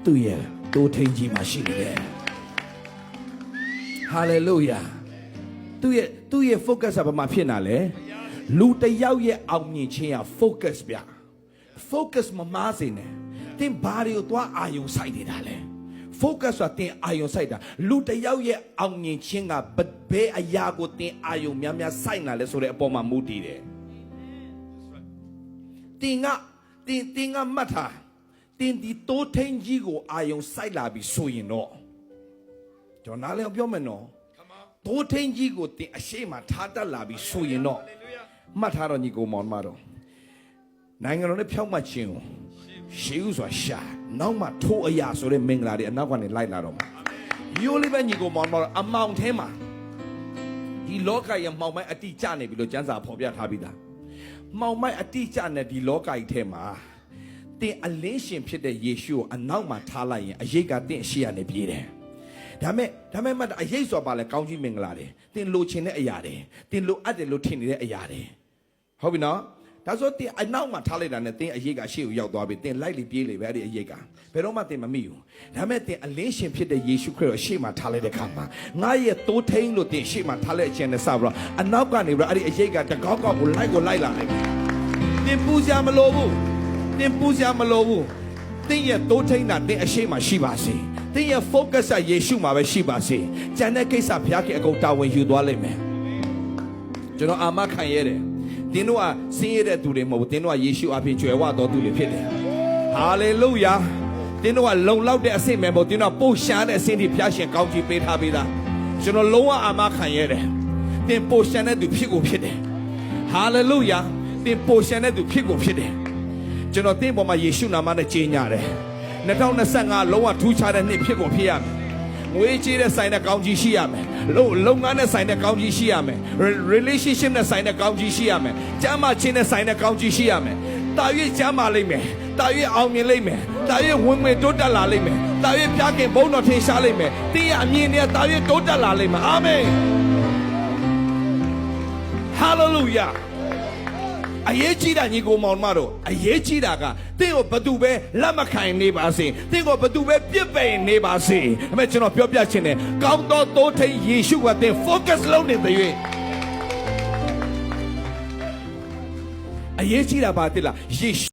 သူ့ရဲ့တိုးထိန်ကြီးမှာရှိနေတယ်ဟာလေလုယာသူ့ရဲ့ focus ကဘာမှဖြစ်နေလဲလူတစ်ယောက်ရဲ့အောင်မြင်ခြင်းက focus ဗျ focus မမားစေနဲ့သင်ဘာတွေကိုသွားအာယုံစိုက်နေတာလဲ focus ဆိုတာသင်အာယုံစိုက်တာလူတစ်ယောက်ရဲ့အောင်မြင်ခြင်းကဘယ်အရာကိုသင်အာယုံများများစိုက်လာလဲဆိုတဲ့အပေါ်မှာမူတည်တယ်သင်ကမှတ်ထားသင်ဒီတိုးထိန်ကြီးကိုအာယုံစိုက်လာပြီဆိုရင်တော့ကျွန်တော်နားလည်ပြောမယ်နော်တိုးထိန်ကြီးကိုသင်အရှိမထားတတ်လာပြီဆိုရင်တော့မှတ်ထားတော့ညီကိုမောင်မတော်နိုင်ငံတော်နဲ့ဖြောက်မှတ်ခြင်းကိုရှေးဥစွာရှာနောက်မှထိုးအရာဆိုတဲ့မင်္ဂလာတွေအနောက်ကနေလိုက်လာတော့မှာရိုးလေးပဲညီကိုမောင်မတော်အမောင်ထဲမှာဒီလောကရဲ့မှောင်မိုက်အတိကျနေပြီလို့ကျမ်းစာဖော်ပြထားပြီးသားမှောင်မိုက်အတိကျနေဒီလောကကြီးထဲမှာသင်အလင်းရှင်ဖြစ်တဲ့ယေရှုကိုအနောက်မှာထားလိုက်ရင်အရေးကသင်အရှိရနေပြေးတယ်ဒါမဲ့မတ်အရေးဆိုပါလဲကောင်းကြီးမင်္ဂလာတွေသင်လိုချင်တဲ့အရာတွေသင်လိုအပ်တယ်လို့ထင်နေတဲ့အရာတွေဟုတ်ပြီနော်ဒါဆိုသင်အနောက်မှာထားလိုက်တာနဲ့သင်အရေးကရှေ့ကိုရောက်သွားပြီသင်လိုက်လေပြေးလေပဲအဲ့ဒီအရေးကဘယ်တော့မှသင်မမိဘူးဒါမဲ့သင်အလင်းရှင်ဖြစ်တဲ့ယေရှုခရစ်ကိုရှေ့မှာထားလိုက်တဲ့ခါမှာငါရဲ့တိုးထိန်လို့သင်ရှေ့မှာထားလိုက်ခြင်းနဲ့စပြီးတော့အနောက်ကနေပြီးတော့အဲ့ဒီအရေးကတကောက်ကောက်ကိုလိုက်လာလိုက်သင်ပူစရာမလိုဘူးသင်ရဲ့တိုးထိန်တာသင်အရှိမရှိပါစေသင်ရဲ့ focus ကယေရှုမှာပဲရှိပါစေကျန်တဲ့ကိစ္စဘုရားခင်အကုန်တာဝန်ယူသွားလိမ့်မယ်ကျွန်တော်အာမခံရတယ်သင်တို့ကဆင်းရဲတဲ့သူတွေမဟုတ်ဘူးသင်တို့ကယေရှုအပြင်ကြွယ်ဝတော်သူတွေဖြစ်တယ်ဟာလေလုယာသင်တို့ကလုံလောက်တဲ့အဆင့်ပဲမဟုတ်သင်တို့ကပို့ရှားတဲ့အဆင့်ที่ဘုရားရှင်ကောင်းချီးပေးထားပေးတာကျွန်တော်လုံးဝအာမခံရတယ်သင်ပို့ရှားတဲ့သူဖြစ်ကိုဖြစ်တယ်ဟာလေလုယာသင်ပို့ရှားတဲ့သူဖြစ်ကိုဖြစ်တယ်ကျွန်တော်သင်ပေါ်မှာယေရှုနာမနဲ့ကြေညာတယ်2025လုံးဝထူးခြားတဲ့နှစ်ဖြစ်ကိုဖြစ်ရမယ်ငွေကြေးတဲ့ဆိုင်တဲ့ကောင်းကြီးရှိရမယ်လုပ်ငန်းနဲ့ဆိုင်တဲ့ကောင်းကြီးရှိရမယ် relationship နဲ့ဆိုင်တဲ့ကောင်းကြီးရှိရမယ်ကျမ်းမာခြင်းနဲ့ဆိုင်တဲ့ကောင်းကြီးရှိရမယ်တာ၍ကျမ်းမာလိမ့်မယ်တာ၍အောင်မြင်လိမ့်မယ်တာ၍ဝင်ဝင်တိုးတက်လာလိမ့်မယ်တာ၍ဖျားခင်ဘုန်းတော်ထင်ရှားလိမ့်မယ်တင်းရဲ့အမြင်နဲ့တာ၍တိုးတက်လာလိမ့်မယ်အာမင် hallelujahအရေးကြီးတာညီကိုမောင်မတို့အရေးကြီးတာကသင်ကိုဘသူပဲလက်မခံနေပါစေသင်ကိုဘသူပဲပြစ်ပယ်နေပါစေအမေကျွန်တော်ပြောပြချင်တယ်ကောင်းသောတိုးထိန်ယေရှုကသင် focus လုပ်နေတဲ့၍အရေးကြီးတာပါတိလားယေရှု